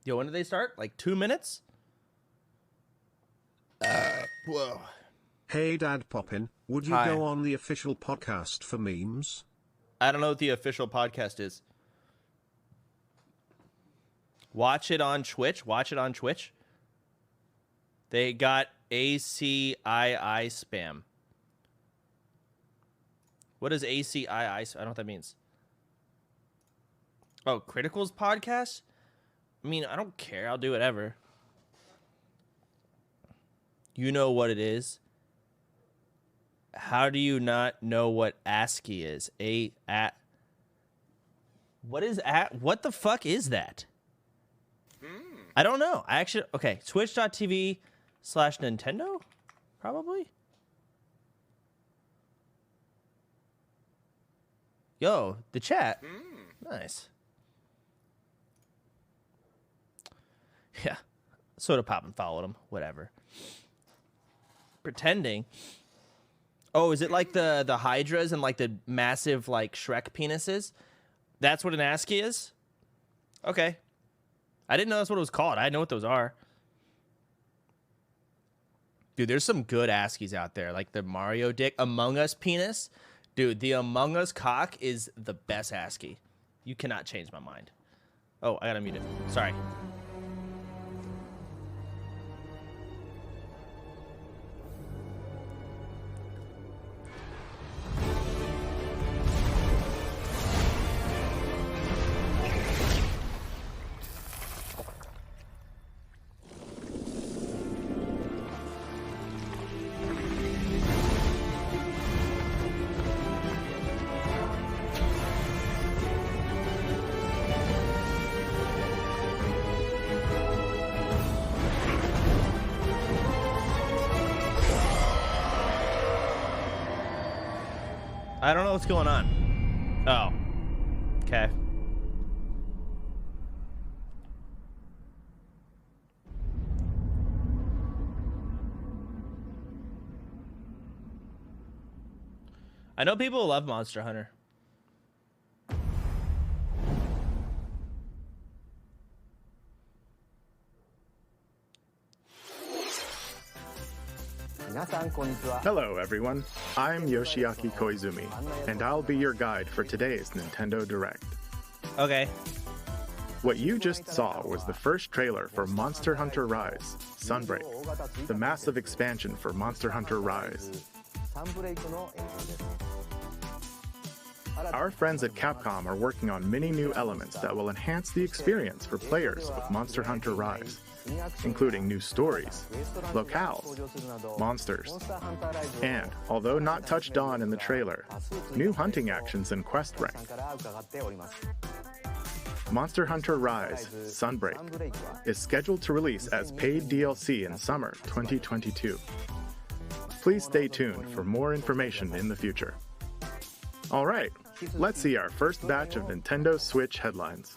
Yo, when did they start? Like 2 minutes? Whoa. Hey, Dad Poppin, would you go on the official podcast for memes? I don't know what the official podcast is. Watch it on Twitch. Watch it on Twitch. They got ACII spam. What is ACII? I don't know what that means. Oh, Critical's podcast? I mean, I don't care. I'll do whatever. You know what it is. How do you not know what ASCII is? What is what the fuck is that? I don't know. I actually, okay. Twitch.tv/Nintendo? Probably. Yo, the chat. Nice. Yeah. Sodapoppin followed him. Whatever. Pretending. Oh, is it like the hydras and like the massive like Shrek penises? That's what an ASCII is? Okay. I didn't know that's what it was called. I know what those are. Dude, there's some good ASCIIs out there. Like the Mario dick. Among Us penis. Dude, the Among Us cock is the best ASCII. You cannot change my mind. Oh, I gotta mute it. Sorry. I don't know what's going on. Oh. Okay. I know people love Monster Hunter. Hello everyone, I'm Yoshiaki Koizumi, and I'll be your guide for today's Nintendo Direct. Okay. What you just saw was the first trailer for Monster Hunter Rise, Sunbreak, the massive expansion for Monster Hunter Rise. Our friends at Capcom are working on many new elements that will enhance the experience for players of Monster Hunter Rise, including new stories, locales, monsters, and, although not touched on in the trailer, new hunting actions and quest rank. Monster Hunter Rise, Sunbreak, is scheduled to release as paid DLC in summer 2022. Please stay tuned for more information in the future. Alright, let's see our first batch of Nintendo Switch headlines.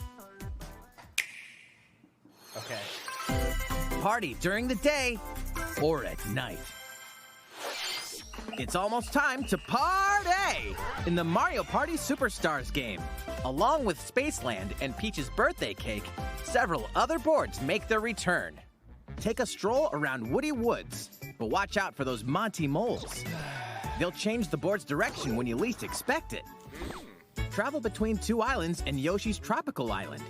Okay. Party during the day or at night. It's almost time to party in the Mario Party Superstars game. Along with Spaceland and Peach's birthday cake, several other boards make their return. Take a stroll around Woody Woods, but watch out for those Monty moles. They'll change the board's direction when you least expect it. Travel between 2 islands and Yoshi's tropical island.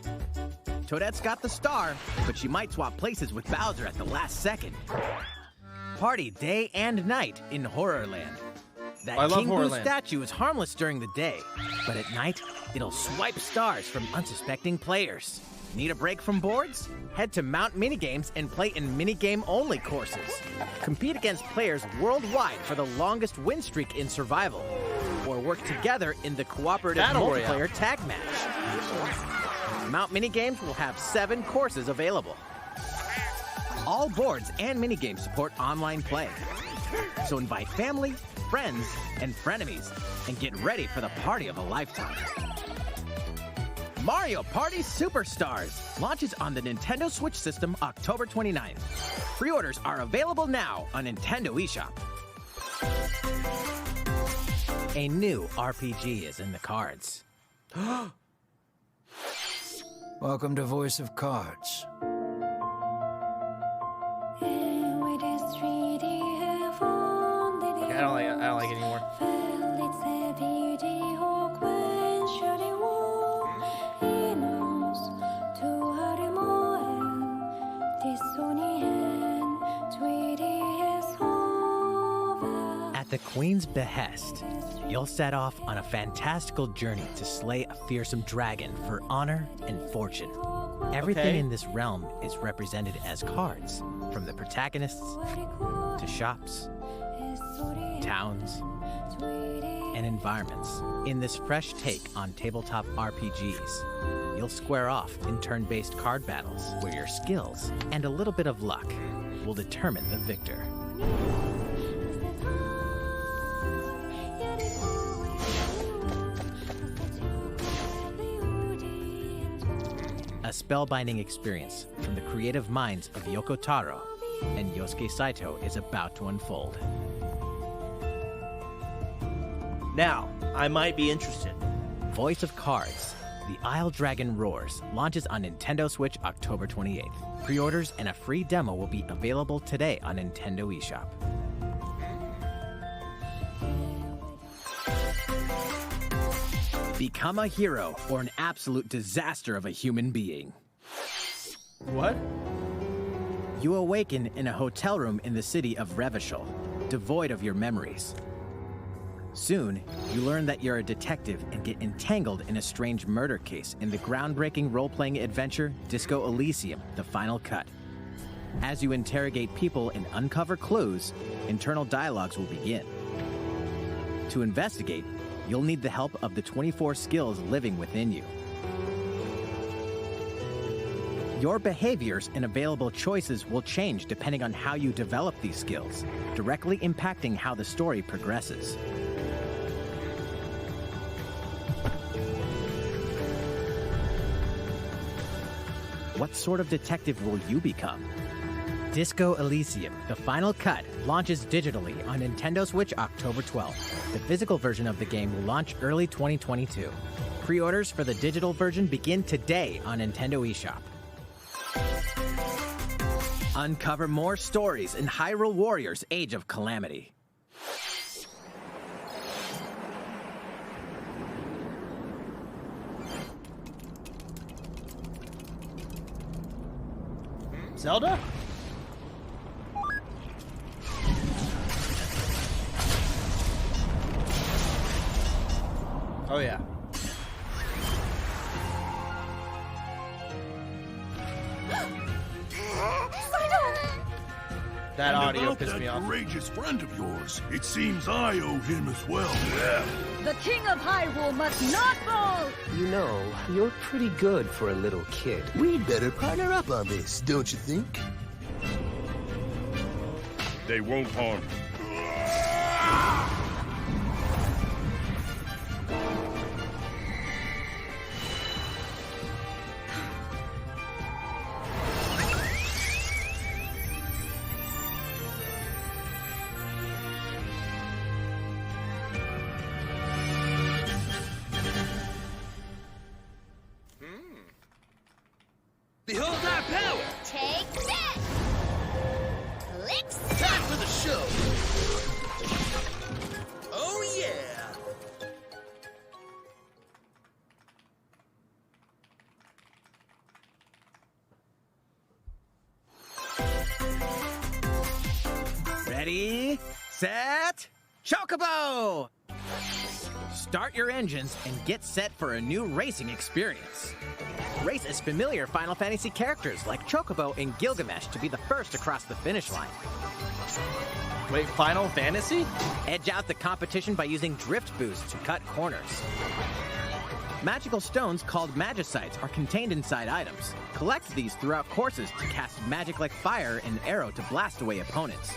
Toadette's got the star, but she might swap places with Bowser at the last second. Party day and night in Horrorland. That King Boo statue is harmless during the day, but at night, it'll swipe stars from unsuspecting players. Need a break from boards? Head to Mount Minigames and play in minigame-only courses. Compete against players worldwide for the longest win streak in survival. Or work together in the cooperative multiplayer tag match. Mount Minigames will have 7 courses available. All boards and minigames support online play. So invite family, friends, and frenemies, and get ready for the party of a lifetime. Mario Party Superstars launches on the Nintendo Switch system October 29th. Pre-orders are available now on Nintendo eShop. A new RPG is in the cards. Welcome to Voice of Cards. Okay, I don't like it anymore. At the Queen's behest, you'll set off on a fantastical journey to slay a fearsome dragon for honor and fortune. Everything in this realm is represented as cards, from the protagonists to shops, towns, and environments. In this fresh take on tabletop RPGs, you'll square off in turn-based card battles where your skills and a little bit of luck will determine the victor. A spellbinding experience from the creative minds of Yoko Taro and Yosuke Saito is about to unfold. Now, I might be interested. Voice of Cards, The Isle Dragon Roars launches on Nintendo Switch October 28th. Pre-orders and a free demo will be available today on Nintendo eShop. Become a hero or an absolute disaster of a human being. What? You awaken in a hotel room in the city of Revachol, devoid of your memories. Soon, you learn that you're a detective and get entangled in a strange murder case in the groundbreaking role-playing adventure Disco Elysium: The Final Cut. As you interrogate people and uncover clues, internal dialogues will begin. To investigate, you'll need the help of the 24 skills living within you. Your behaviors and available choices will change depending on how you develop these skills, directly impacting how the story progresses. What sort of detective will you become? Disco Elysium: The Final Cut launches digitally on Nintendo Switch October 12th. The physical version of the game will launch early 2022. Pre-orders for the digital version begin today on Nintendo eShop. Uncover more stories in Hyrule Warriors: Age of Calamity. Zelda? Oh yeah. That audio pissed me off. Courageous friend of yours. It seems I owe him as well. Yeah. The King of Hyrule must not fall! You know, you're pretty good for a little kid. We'd better partner up on this, don't you think? They won't harm you. Behold our power! Take that! Clips! Time for the show! Oh yeah! Ready, set, Chocobo! Start your engines and get set for a new racing experience. Race as familiar Final Fantasy characters like Chocobo and Gilgamesh to be the first across the finish line. Wait, Final Fantasy? Edge out the competition by using drift boosts to cut corners. Magical stones called Magicites are contained inside items. Collect these throughout courses to cast magic like fire and arrow to blast away opponents.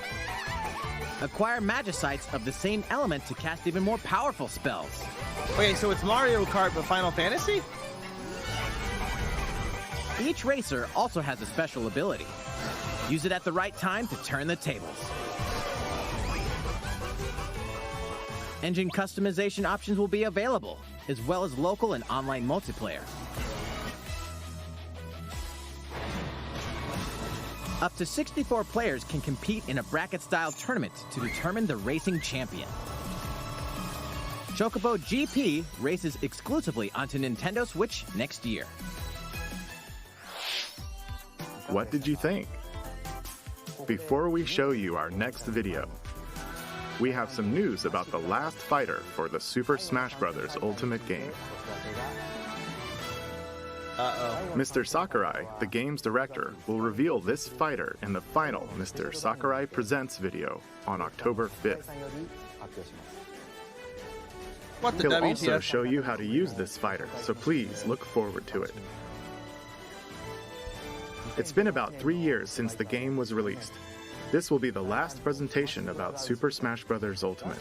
Acquire Magicites of the same element to cast even more powerful spells. Okay, so it's Mario Kart but Final Fantasy? Each racer also has a special ability. Use it at the right time to turn the tables. Engine customization options will be available, as well as local and online multiplayer. Up to 64 players can compete in a bracket-style tournament to determine the racing champion. Chocobo GP races exclusively onto Nintendo Switch next year. What did you think? Before we show you our next video, we have some news about the last fighter for the Super Smash Bros. Ultimate game. Mr. Sakurai, the game's director, will reveal this fighter in the final Mr. Sakurai Presents video on October 5th. What the He'll WTF? also show you how to use this fighter, so please look forward to it. It's been about 3 years since the game was released. This will be the last presentation about Super Smash Bros. Ultimate.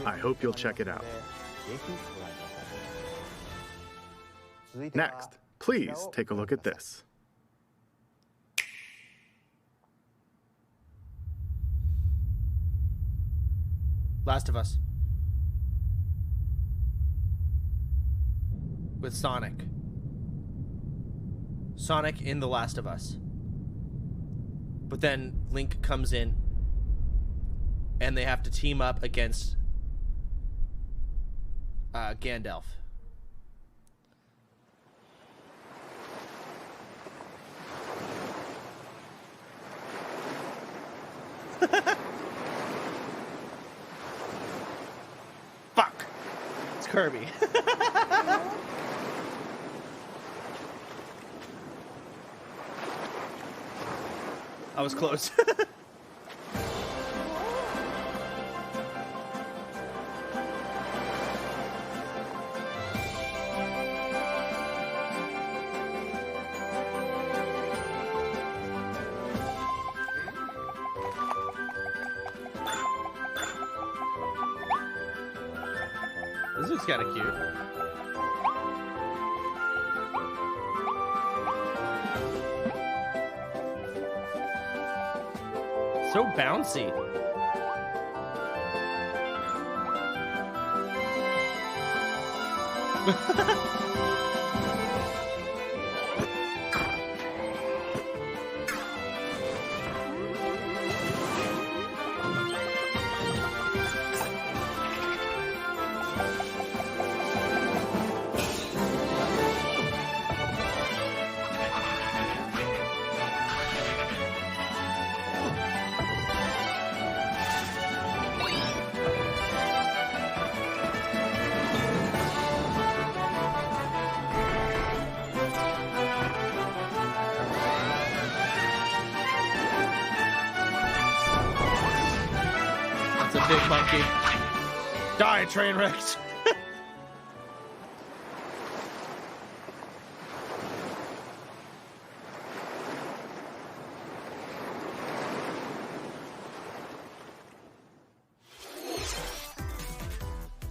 I hope you'll check it out. Next, please take a look at this. Last of Us. With Sonic. Sonic in The Last of Us. But then Link comes in and they have to team up against Gandalf. Fuck! It's Kirby. I was close. This looks kind of cute. So bouncy. Big monkey. Die, train wrecks.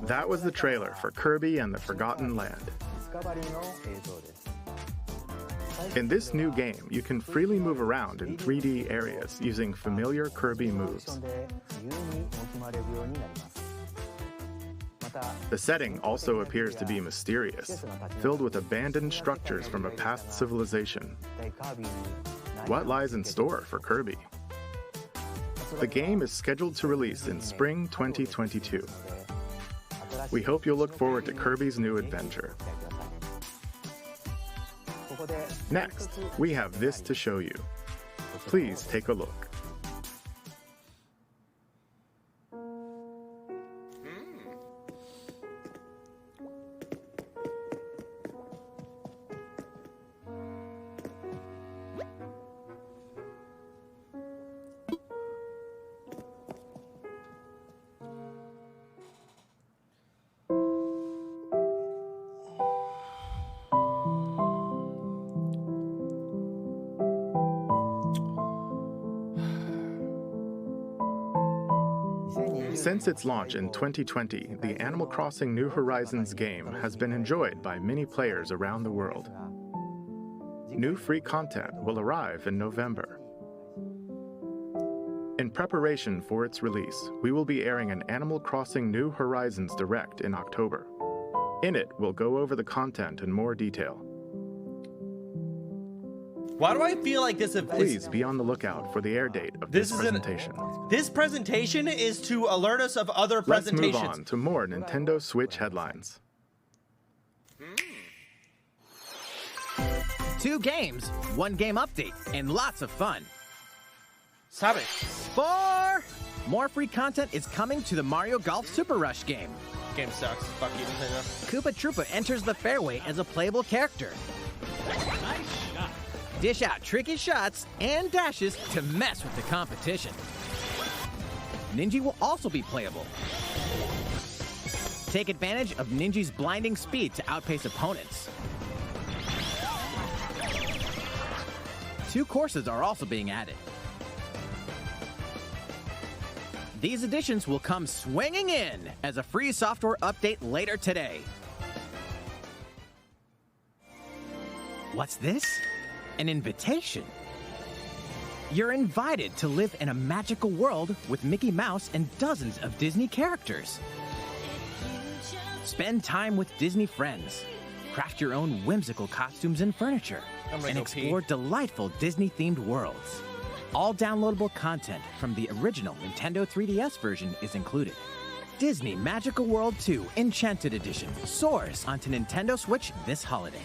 That was the trailer for Kirby and the Forgotten Land. In this new game, you can freely move around in 3D areas using familiar Kirby moves. The setting also appears to be mysterious, filled with abandoned structures from a past civilization. What lies in store for Kirby? The game is scheduled to release in spring 2022. We hope you'll look forward to Kirby's new adventure. Next, we have this to show you. Please take a look. Since its launch in 2020, the Animal Crossing New Horizons game has been enjoyed by many players around the world. New free content will arrive in November. In preparation for its release, we will be airing an Animal Crossing New Horizons Direct in October. In it, we'll go over the content in more detail. Why do I feel like this? Please be on the lookout for the air date of this presentation. This presentation is to alert us of other presentations. Let's move on to more Nintendo Switch headlines. 2 games, 1 game update, and lots of fun. Stop it. 4 more free content is coming to the Mario Golf Super Rush game. Game sucks. Fuck you, Nintendo. Koopa Troopa enters the fairway as a playable character. Nice shot. Dish out tricky shots and dashes to mess with the competition. Ninja will also be playable. Take advantage of Ninja's blinding speed to outpace opponents. 2 courses are also being added. These additions will come swinging in as a free software update later today. What's this? An invitation. You're invited to live in a magical world with Mickey Mouse and dozens of Disney characters. Spend time with Disney friends. Craft your own whimsical costumes and furniture. And explore delightful Disney-themed worlds. All downloadable content from the original Nintendo 3DS version is included. Disney Magical World 2 Enchanted Edition soars onto Nintendo Switch this holiday.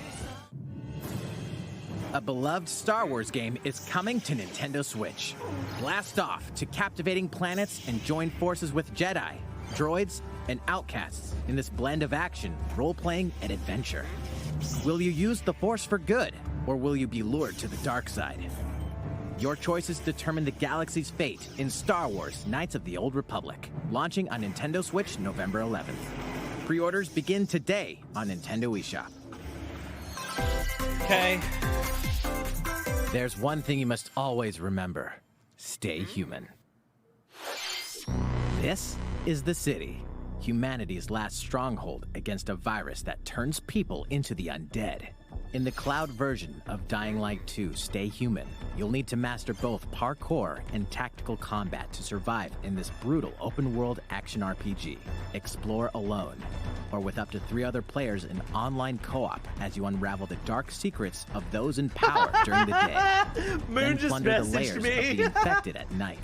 A beloved Star Wars game is coming to Nintendo Switch. Blast off to captivating planets and join forces with Jedi, droids, and outcasts in this blend of action, role-playing, and adventure. Will you use the Force for good, or will you be lured to the dark side? Your choices determine the galaxy's fate in Star Wars Knights of the Old Republic, launching on Nintendo Switch November 11th. Pre-orders begin today on Nintendo eShop. Okay. There's one thing you must always remember. Stay human. This is the city, humanity's last stronghold against a virus that turns people into the undead. In the cloud version of Dying Light 2 Stay Human, you'll need to master both parkour and tactical combat to survive in this brutal open-world action RPG. Explore alone, or with up to 3 other players in online co-op as you unravel the dark secrets of those in power during the day. Moon then just plunder the messaged layers me. of the infected at night.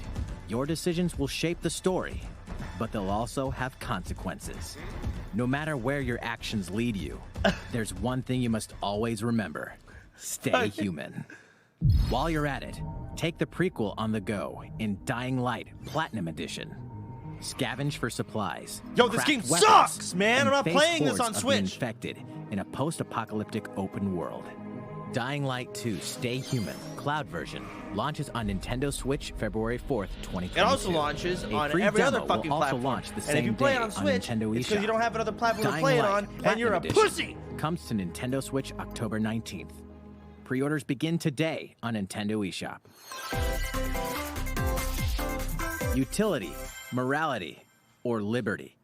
Your decisions will shape the story, but they'll also have consequences. No matter where your actions lead you, there's one thing you must always remember. Stay human. While you're at it, take the prequel on the go in Dying Light Platinum Edition. Scavenge for supplies. Yo, this craft game weapons, sucks, man. and I'm not face playing this hordes on of the Switch. Infected in a post-apocalyptic open world. Dying Light 2 Stay Human Cloud version launches on Nintendo Switch February 4th, 2022. It also launches A on free every other demo will fucking also platform. launch the And same if you play day it on Switch, Nintendo it's because you eShop. don't have another platform to Dying play it Light on, Platinum and you're a Edition pussy. Comes to Nintendo Switch October 19th. Pre-orders begin today on Nintendo eShop. Utility, morality, or liberty.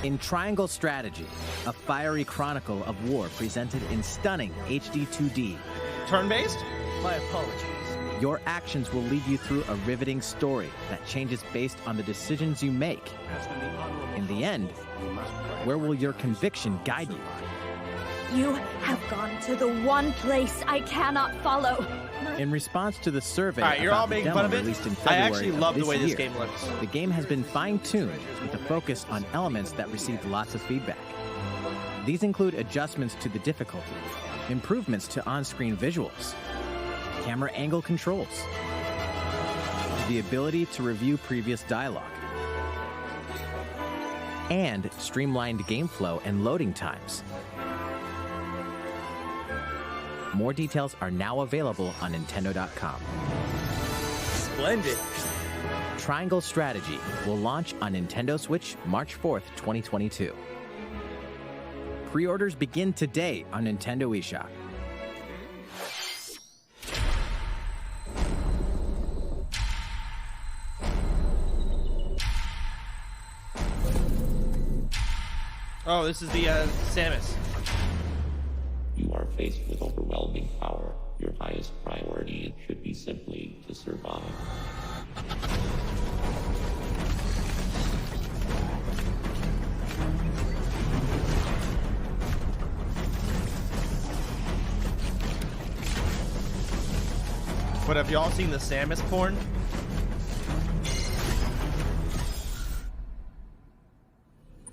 In Triangle Strategy, a fiery chronicle of war presented in stunning HD 2D. Turn-based? My apologies. Your actions will lead you through a riveting story that changes based on the decisions you make. In the end, where will your conviction guide you? You have gone to the one place I cannot follow. In response to the survey All right, you're about all the making demo fun of it. released in I February actually of love the this way this year, game looks. the game has been fine-tuned with a focus on elements that received lots of feedback. These include adjustments to the difficulty, improvements to on-screen visuals, camera angle controls, the ability to review previous dialogue, and streamlined game flow and loading times. More details are now available on Nintendo.com. Splendid. Triangle Strategy will launch on Nintendo Switch March 4th, 2022. Pre-orders begin today on Nintendo eShop. Oh, this is the Samus. You are faced with overwhelming power. Your highest priority should be simply to survive. But have y'all seen the Samus porn?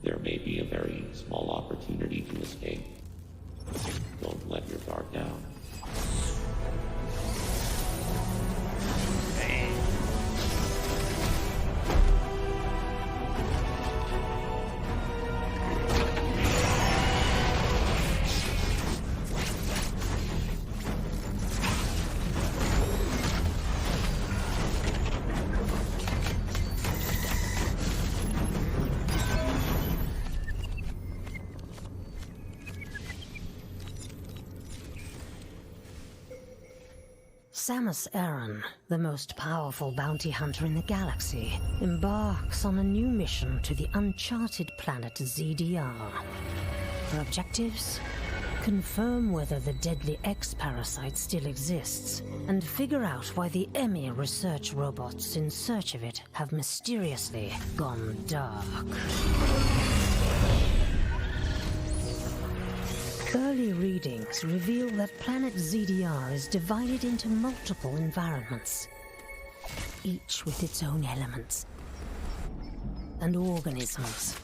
There may be a very small opportunity to escape. Don't let your guard down. Samus Aran, the most powerful bounty hunter in the galaxy, embarks on a new mission to the uncharted planet ZDR. Her objectives? Confirm whether the deadly X-parasite still exists, and figure out why the EMI research robots in search of it have mysteriously gone dark. Early readings reveal that planet ZDR is divided into multiple environments, each with its own elements and organisms.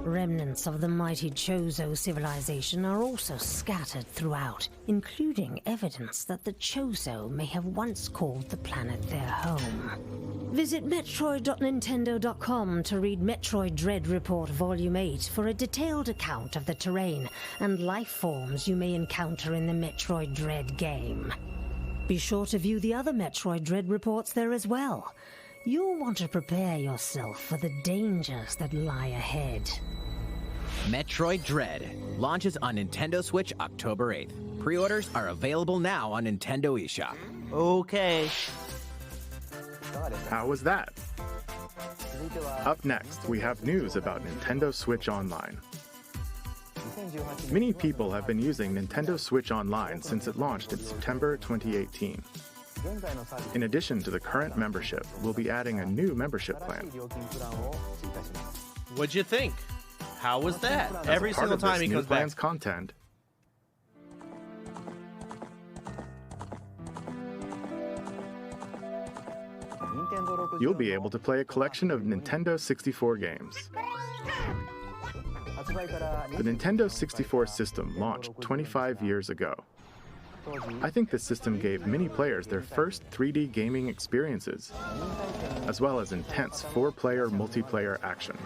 Remnants of the mighty Chozo civilization are also scattered throughout, including evidence that the Chozo may have once called the planet their home. Visit Metroid.Nintendo.com to read Metroid Dread Report Volume 8 for a detailed account of the terrain and life forms you may encounter in the Metroid Dread game. Be sure to view the other Metroid Dread reports there as well. You'll want to prepare yourself for the dangers that lie ahead. Metroid Dread launches on Nintendo Switch October 8th. Pre-orders are available now on Nintendo eShop. Okay. How was that? Up next, we have news about Nintendo Switch Online. Many people have been using Nintendo Switch Online since it launched in September 2018. In addition to the current membership, we'll be adding a new membership plan. What'd you think? How was that? As Every a part single of this time he new comes plan's back. content, you'll be able to play a collection of Nintendo 64 games. The Nintendo 64 system launched 25 years ago. I think this system gave many players their first 3D gaming experiences, as well as intense 4-player multiplayer action.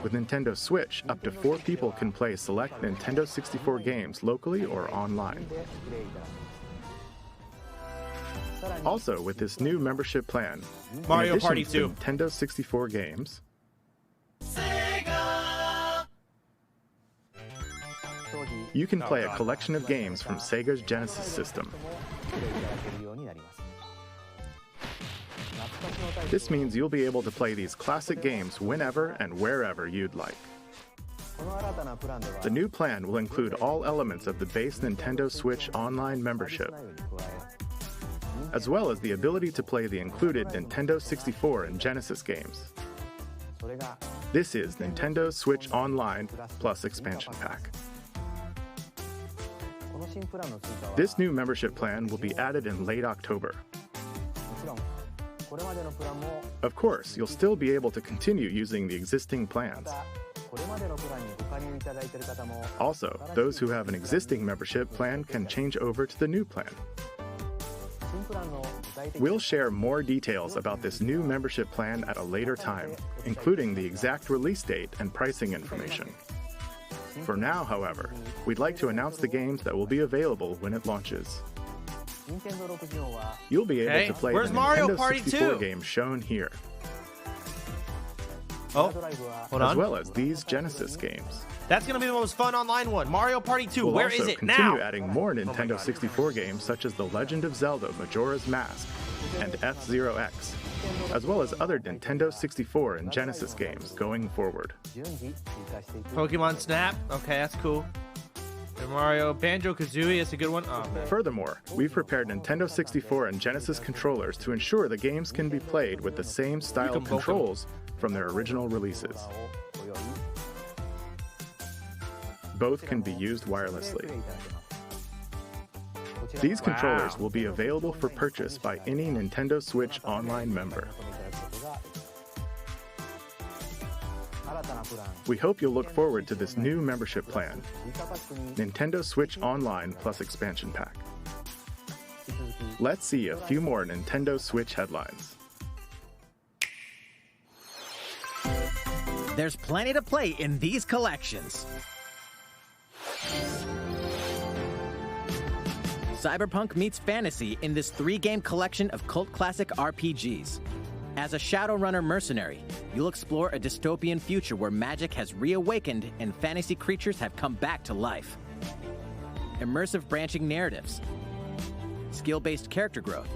With Nintendo Switch, up to 4 people can play select Nintendo 64 games locally or online. Also, with this new membership plan, Mario in addition Party to 2. Nintendo 64 games, you can play a collection of games from Sega's Genesis system. This means you'll be able to play these classic games whenever and wherever you'd like. The new plan will include all elements of the base Nintendo Switch Online membership, as well as the ability to play the included Nintendo 64 and Genesis games. This is Nintendo Switch Online plus Expansion Pack. This new membership plan will be added in late October. Of course, you'll still be able to continue using the existing plans. Also, those who have an existing membership plan can change over to the new plan. We'll share more details about this new membership plan at a later time, including the exact release date and pricing information. For now, however, we'd like to announce the games that will be available when it launches. You'll be able to play the Mario Nintendo Party 64 2? games shown here, Oh, hold on. as well as these Genesis games. That's gonna be the most fun online one. Mario Party 2. We'll Where also is it continue now? adding more Nintendo 64 games such as The Legend of Zelda Majora's Mask and F-Zero X, as well as other Nintendo 64 and Genesis games going forward. Pokemon Snap. Okay, that's cool. And Mario Banjo-Kazooie. That's a good one. Oh, man. Furthermore, we've prepared Nintendo 64 and Genesis controllers to ensure the games can be played with the same style of controls from their original releases. Both can be used wirelessly. These controllers will be available for purchase by any Nintendo Switch Online member. We hope you'll look forward to this new membership plan, Nintendo Switch Online Plus Expansion Pack. Let's see a few more Nintendo Switch headlines. There's plenty to play in these collections. Cyberpunk meets fantasy in this 3-game collection of cult classic RPGs. As a Shadowrunner mercenary, you'll explore a dystopian future where magic has reawakened and fantasy creatures have come back to life. Immersive branching narratives, skill-based character growth,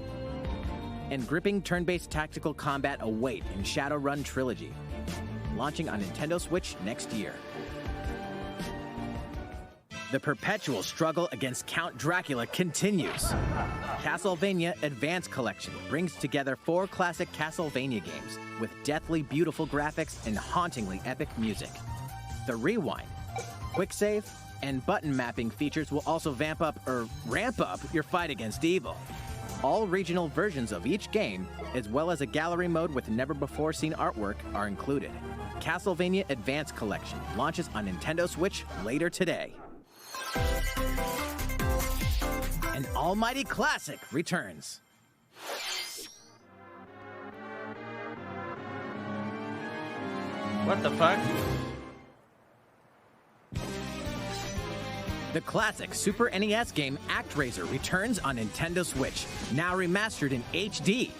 and gripping turn-based tactical combat await in Shadowrun Trilogy, launching on Nintendo Switch next year. The perpetual struggle against Count Dracula continues. Castlevania Advance Collection brings together 4 classic Castlevania games with deathly beautiful graphics and hauntingly epic music. The Rewind, Quick Save, and button mapping features will also ramp up your fight against evil. All regional versions of each game, as well as a gallery mode with never-before-seen artwork, are included. Castlevania Advance Collection launches on Nintendo Switch later today. An almighty classic returns. What the fuck? The classic Super NES game Actraiser returns on Nintendo Switch, now remastered in HD.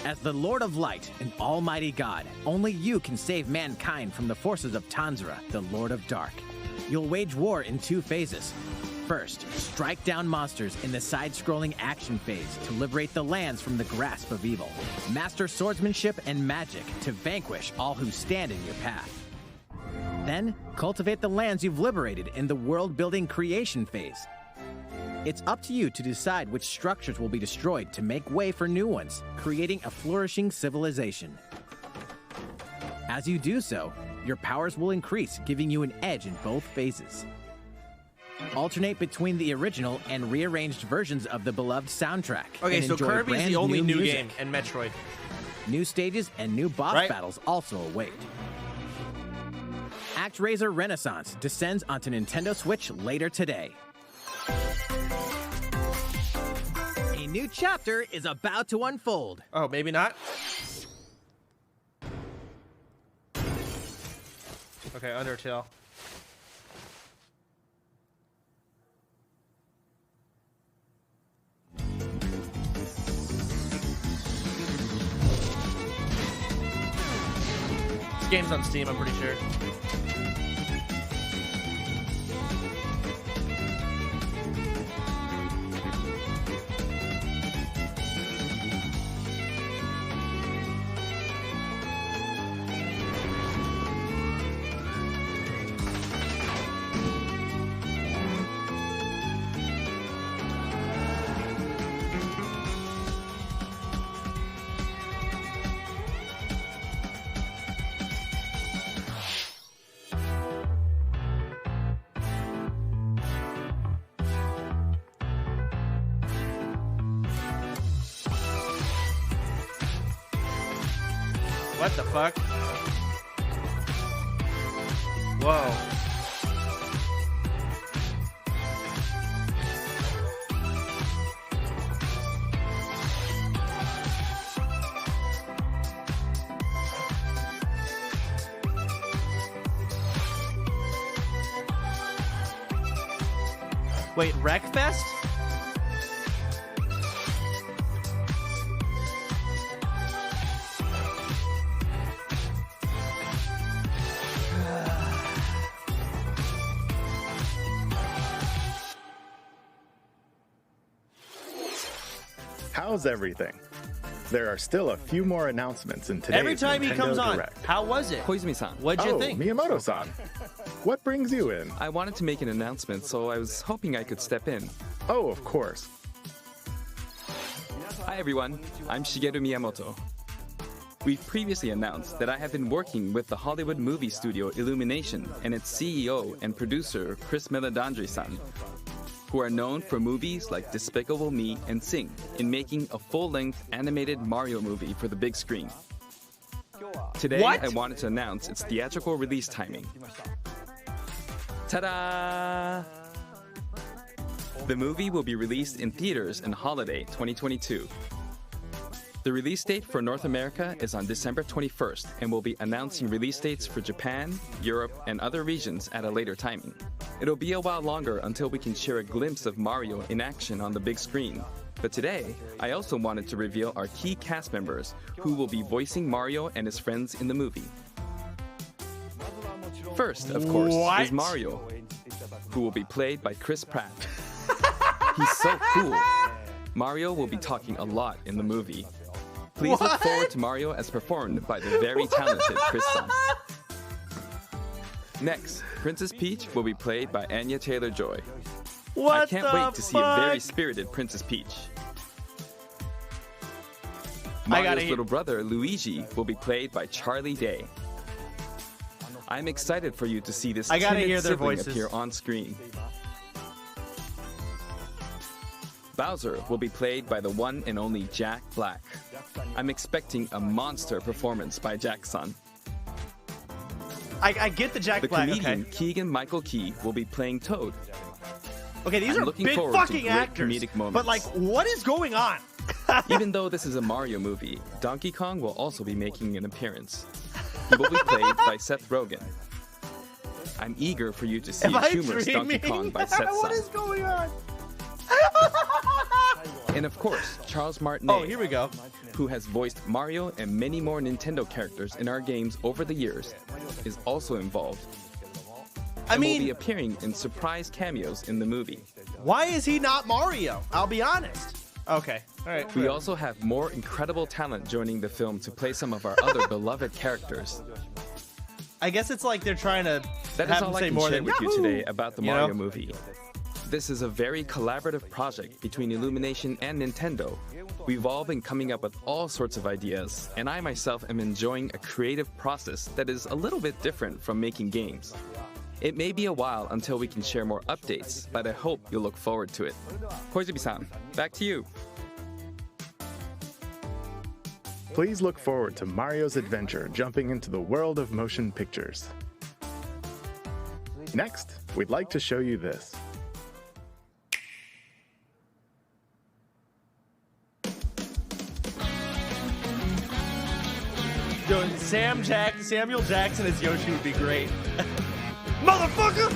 As the Lord of Light and Almighty God, only you can save mankind from the forces of Tanzra, the Lord of Dark. You'll wage war in 2 phases. First, strike down monsters in the side-scrolling action phase to liberate the lands from the grasp of evil. Master swordsmanship and magic to vanquish all who stand in your path. Then, cultivate the lands you've liberated in the world-building creation phase. It's up to you to decide which structures will be destroyed to make way for new ones, creating a flourishing civilization. As you do so, your powers will increase, giving you an edge in both phases. Alternate between the original and rearranged versions of the beloved soundtrack. Okay, so Kirby's the only new game, and Metroid. New stages and new boss battles also await. Actraiser Renaissance descends onto Nintendo Switch later today. A new chapter is about to unfold. Oh, maybe not? Okay, Undertale. This game's on Steam, I'm pretty sure. What the fuck? Whoa. Wait, Wreckfest? How's everything? There are still a few more announcements in today's Every time Nintendo he comes on, Direct. how was it? Koizumi-san. What'd you think? Miyamoto-san. What brings you in? I wanted to make an announcement, so I was hoping I could step in. Oh, of course. Hi everyone, I'm Shigeru Miyamoto. We've previously announced that I have been working with the Hollywood movie studio Illumination and its CEO and producer Chris Meledandri-san. who are known for movies like Despicable Me and Sing, in making a full-length animated Mario movie for the big screen. Today, I wanted to announce its theatrical release timing. Ta-da! The movie will be released in theaters in holiday 2022. The release date for North America is on December 21st, and we'll be announcing release dates for Japan, Europe, and other regions at a later timing. It'll be a while longer until we can share a glimpse of Mario in action on the big screen. But today, I also wanted to reveal our key cast members who will be voicing Mario and his friends in the movie. First, of course, is Mario, who will be played by Chris Pratt. He's so cool. Mario will be talking a lot in the movie. Please look forward to Mario as performed by the very talented Chris Sun. Next, Princess Peach will be played by Anya Taylor-Joy. I can't wait to see a very spirited Princess Peach. Mario's little brother, Luigi, will be played by Charlie Day. I'm excited for you to see this timid sibling appear on screen. Bowser will be played by the one and only Jack Black. I'm expecting a monster performance by Jack-san. I get the Jack Black. The comedian Keegan-Michael Key will be playing Toad. Okay, these are big fucking actors. Comedic moments. But like, what is going on? Even though this is a Mario movie, Donkey Kong will also be making an appearance. He will be played by Seth Rogen. I'm eager for you to see a humorous Donkey Kong by Seth. What is going on? And of course, Charles Martinet. Oh, here we go. Who has voiced Mario and many more Nintendo characters in our games over the years, is also involved. I mean, will be appearing in surprise cameos in the movie. Why is he not Mario? I'll be honest. Okay, all right. We also have more incredible talent joining the film to play some of our other beloved characters. I guess it's like they're trying to that have is all him I say can more share than with Yahoo! You today about the Mario know? movie. This is a very collaborative project between Illumination and Nintendo. We've all been coming up with all sorts of ideas, and I myself am enjoying a creative process that is a little bit different from making games. It may be a while until we can share more updates, but I hope you'll look forward to it. Koizumi-san, back to you. Please look forward to Mario's adventure jumping into the world of motion pictures. Next, we'd like to show you this. Yo, Samuel Jackson as Yoshi would be great. Motherfucker!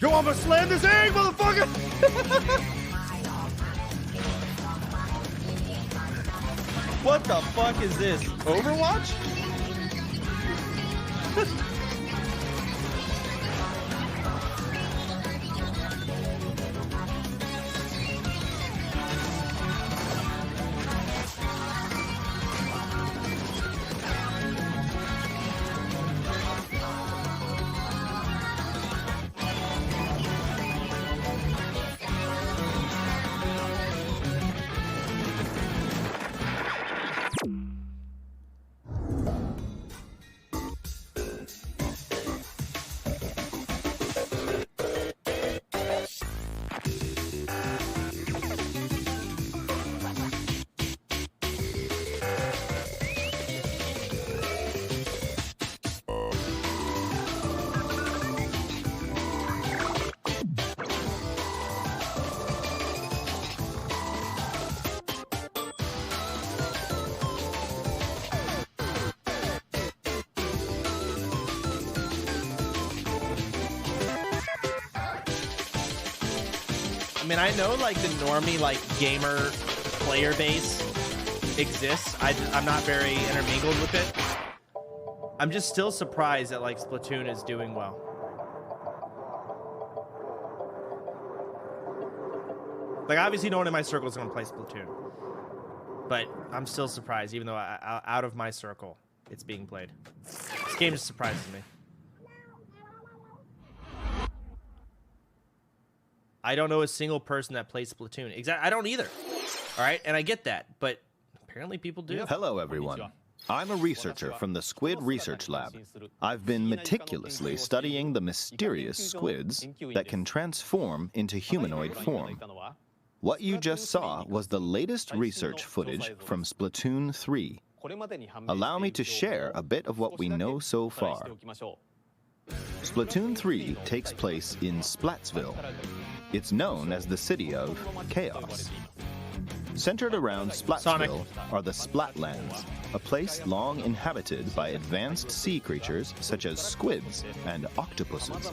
Yo, I'm gonna slam this egg, motherfucker! What the fuck is this? Overwatch? I mean, I know like the normie like gamer player base exists. I'm not very intermingled with it. I'm just still surprised that like Splatoon is doing well. Like obviously no one in my circle is going to play Splatoon. But I'm still surprised, even though out of my circle it's being played. This game just surprises me. I don't know a single person that plays Splatoon. I don't either. All right, and I get that, but apparently people do. Hello, everyone. I'm a researcher from the Squid Research Lab. I've been meticulously studying the mysterious squids that can transform into humanoid form. What you just saw was the latest research footage from Splatoon 3. Allow me to share a bit of what we know so far. Splatoon 3 takes place in Splatsville. It's known as the City of Chaos. Centered around Splatsville are the Splatlands, a place long inhabited by advanced sea creatures such as squids and octopuses.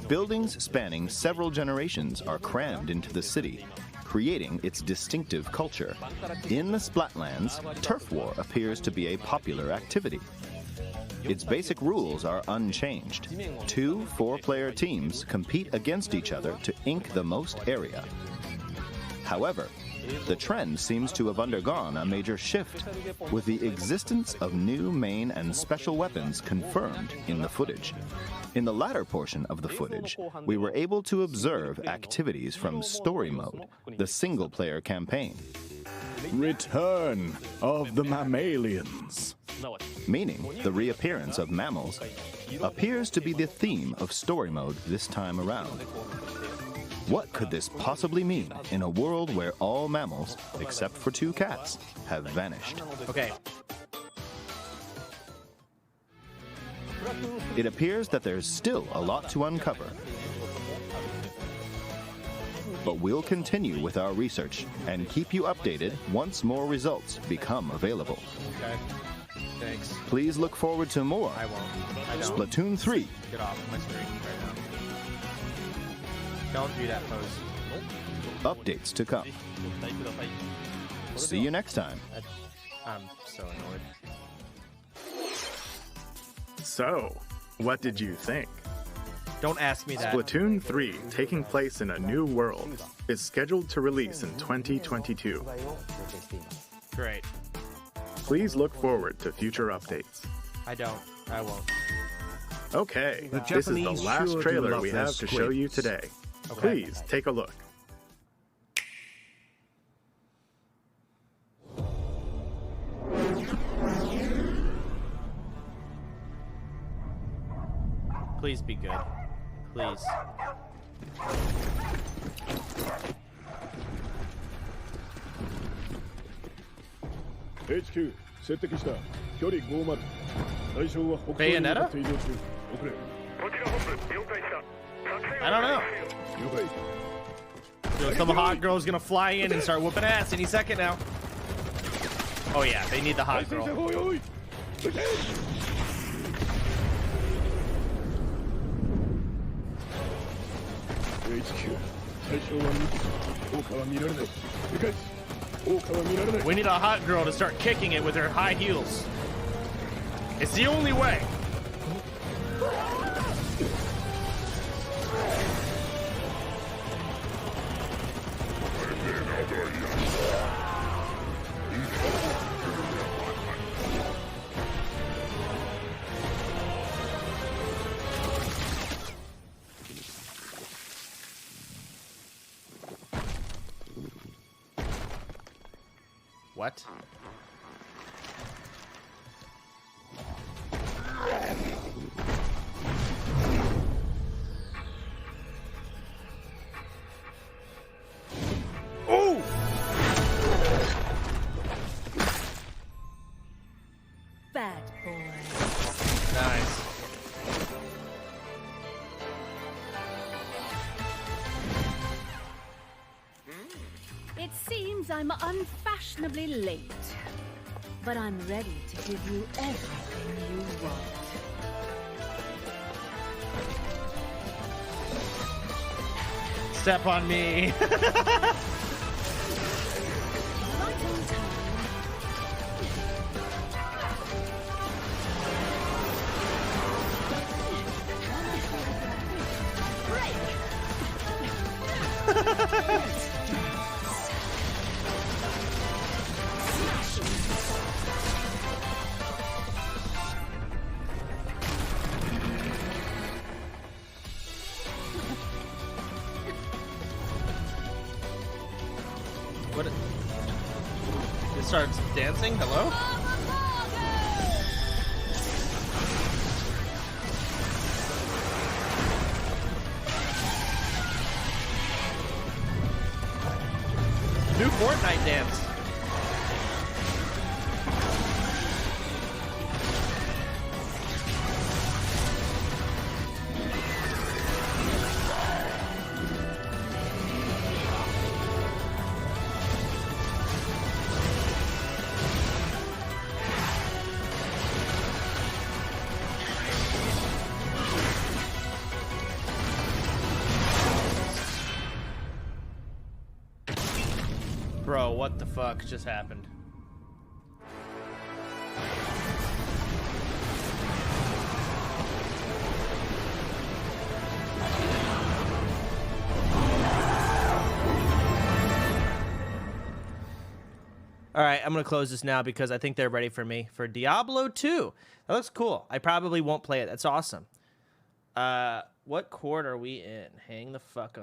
Buildings spanning several generations are crammed into the city, creating its distinctive culture. In the Splatlands, turf war appears to be a popular activity. Its basic rules are unchanged. 2 4-player teams compete against each other to ink the most area. However, the trend seems to have undergone a major shift, with the existence of new main and special weapons confirmed in the footage. In the latter portion of the footage, we were able to observe activities from Story Mode, the single-player campaign. Return of the mammalians. Meaning the reappearance of mammals appears to be the theme of Story Mode this time around. What could this possibly mean in a world where all mammals, except for 2 cats, have vanished? Okay. It appears that there's still a lot to uncover. But we'll continue with our research and keep you updated once more results become available. Okay. Thanks. Please look forward to more. I won't. I don't. Splatoon 3. Get off my screen right now. Don't do that pose. Updates to come. See you next time. I'm so annoyed. So, what did you think? Don't ask me that. Splatoon 3, taking place in a new world, is scheduled to release in 2022. Great. Please look forward to future updates. I won't. Okay, this is the last trailer we have to show you today. Okay. Please take a look. Please be good. Please. HQ 接敵した距離50対象は北東に向かって移動中遅れ I don't know. Yo, some hot girl's gonna fly in and start whooping ass any second now. Oh yeah, they need the hot girl. We need a hot girl to start kicking it with her high heels. It's the only way. What? Oh! Bad boy. Nice. It seems I'm unfashionably late, but I'm ready to give you everything you want. Step on me. What? It starts dancing? Hello? Fortnite dance. Bro, what the fuck just happened? All right, I'm going to close this now because I think they're ready for me for Diablo 2. That looks cool. I probably won't play it. That's awesome. What court are we in? Hang the fuck on.